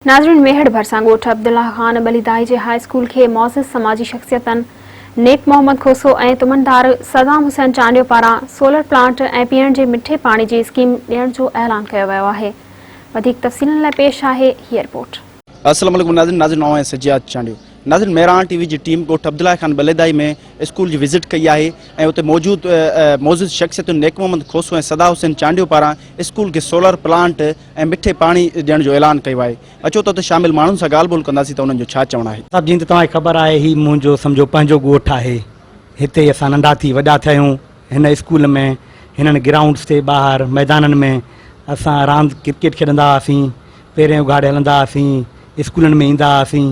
नाज़रीन, मेहड़ भरसा ॻोठ अब्दुल्ला ख़ान बलीदाई जे high school के मौज़िज़ समाजी शख्सियतन नेक मोहम्मद खोसो ऐं तुमनदार सदाम हुसैन चांडियो पारां सोलर प्लांट ऐं पीअण जे मिठे पाणी जी स्कीम ॾियण जो ऐलान कयो वियो आहे। वधीक तफ़सीलनि लाइ पेश आहे हीअ रिपोर्ट। अस्सलाम वालेकुम नाज़रीन, नओं ऐं सज्जाद चांडियो। नाज़रीन, मेहरान टीवी जी टीम ॻोठ अब्दुल्ला ख़ान बलीदाई में स्कूल जी विज़िट कई आहे ऐं उते मौजूद मौजूद शख्सियतुनि नेक मोहम्मद खोसो ऐं सदा हुसैन चांडियो पारां स्कूल के सोलर प्लांट ऐं मिठे पाणी ॾियण जो ऐलान कयो आहे। अचो त शामिल माण्हुनि सां ॻाल्हि ॿोल कंदासीं त उन्हनि जो छा चवणु आहे। सभु जीअं त तव्हांखे ख़बर आहे, ही मुंहिंजो सम्झो पंहिंजो ॻोठु आहे। हिते असां नंढा थी वॾा थिया आहियूं। हिन स्कूल में हिननि ग्राउंड्स ते ॿाहिरि मैदाननि में असां रांदि क्रिकेट खेॾंदा हुआसीं, पहिरें उघाड़े हलंदा हुआसीं, स्कूलनि में ईंदा हुआसीं।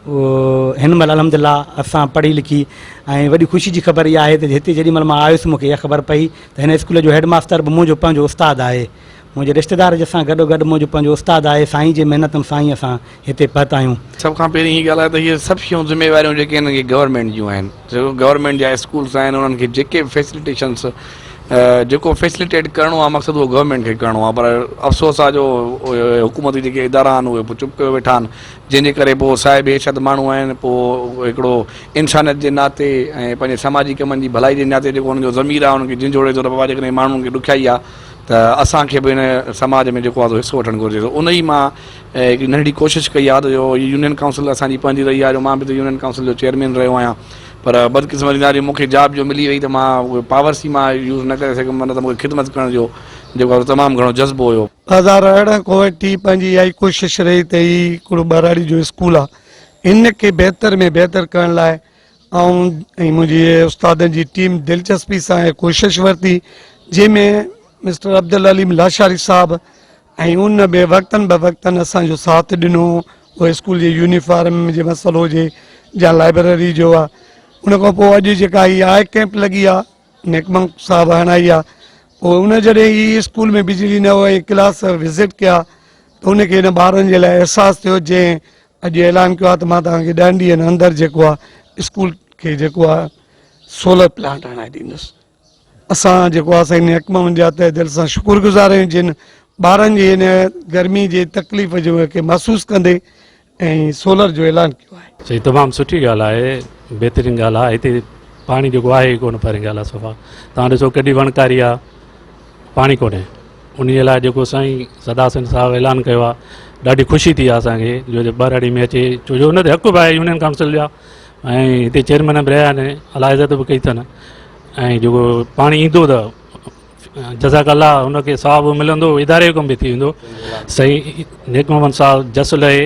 हिन महिल अल्हम्दुलिल्लाह असां पढ़ी लिखी ऐं वॾी ख़ुशी जी ख़बर इहा आहे त हिते जेॾी महिल मां आयुसि मूंखे इहा ख़बर पई त हिन स्कूल जो हेड मास्टर बि मुंहिंजो पंहिंजो उस्तादु आहे। मुंहिंजे रिश्तेदार जे सां गॾो गॾु मुंहिंजो पंहिंजो उस्तादु आहे। साईं जे महिनतुनि सां ई असां हिते पहुता आहियूं। सभ खां पहिरीं हीअ ॻाल्हि आहे त हीअ सभु शयूं ज़िम्मेवारियूं जेके आहिनि इहे गवर्नमेंट जूं आहिनि। जेको गवर्नमेंट जा स्कूल्स आहिनि उन्हनि खे जेके फैसिलिटेशन्स जेको फैसिलिटेट करिणो आहे मक़सदु उहो गवर्नमेंट खे करिणो आहे, पर अफ़सोस आहे जो हुकूमती जेके इदारा आहिनि उहे पोइ चुप कयो वेठा आहिनि, जंहिंजे करे पोइ साहिब हैसियत माण्हू आहिनि। पोइ हिकिड़ो इंसानियत जे नाते ऐं पंहिंजे समाजी कमनि जी भलाई जे नाते जेको हुनजो ज़मीर आहे हुनखे झिंझोड़े थो त बाबा जेकॾहिं माण्हुनि खे ॾुखियाई आहे त असांखे बि हिन समाज में जेको आहे हिसो वठणु घुरिजे। उन ई मां हिकिड़ी नंढी कोशिशि कई आहे त जो यूनियन काउंसिल असांजी पंहिंजी रही आहे, जो मां बि त यूनियन काउंसिल जो चेयरमैन रहियो आहियां, पर बदकिस्मती मूंखे जॉब जो मिली वई त मां उहे पावर्स ई मां यूज़ न करे सघियुमि। न त मूंखे ख़िदमत करण जो जेको आहे तमामु घणो जज़्बो हुयो। 2018 खां वठी पंहिंजी इहा ई कोशिशि रही त ही हिकिड़ो ॿाराड़ी जो स्कूल आहे, इन खे बहितर में बहितर करण लाइ ऐं मुंहिंजी उस्तादनि जी टीम दिलचस्पी सां कोशिशि वरिती, जंहिंमें मिस्टर अब्दुल अलीम लाशारी साहब ऐं उन बि वक़्तनि ब वक़्तनि असांजो साथ ॾिनो। उहो स्कूल जे यूनिफॉर्म जो मसइलो हुजे या लाइब्रेरी जो आहे। उन खां पोइ अॼु जेका हीअ आई कैंप लॻी आहे, नेकमंग साहब हणाई आहे, पोइ उन जॾहिं ही स्कूल में बिजली न हुई, क्लास विज़िट कया त उनखे हिन ॿारनि जे लाइ अहसासु थियो, जंहिं अॼु ऐलान कयो आहे त मां तव्हांखे 10 ॾींहंनि अंदरि जेको आहे स्कूल खे जेको आहे सोलर प्लांट हणाए ॾींदुसि। असां जेको आहे साईं नेकमंग जा तहे दिलि सां शुक्रगुज़ार आहियूं, जिन ॿारनि जी हिन गर्मी जे तकलीफ़ जो खे महसूसु कंदे ऐं सोलर जो ऐलान कयो आहे। सही, तमामु सुठी ॻाल्हि आहे, बहितरीनु ॻाल्हि आहे। हिते पाणी जेको आहे ई कोन पहिरीं ॻाल्हि आहे सफ़ा। तव्हां ॾिसो केॾी वणकारी आहे, पाणी कोन्हे। उन लाइ जेको साईं सदा हुसैन साहिबु ऐलान कयो आहे, ॾाढी ख़ुशी थी आहे असांखे जो ॿाराड़ी में अचे, छो जो हुन ते हक़ बि आहे यूनियन काउंसिल जा, ऐं हिते चेयरमैन बि रहिया आहिनि, अलाइज़त बि कई अथनि। ऐं जेको पाणी ईंदो त जज़ाकल्ला हुनखे सवाबु मिलंदो, इदारे जो कमु बि थी वेंदो। सही, नेक मोहम्मद साहिबु जस लहे।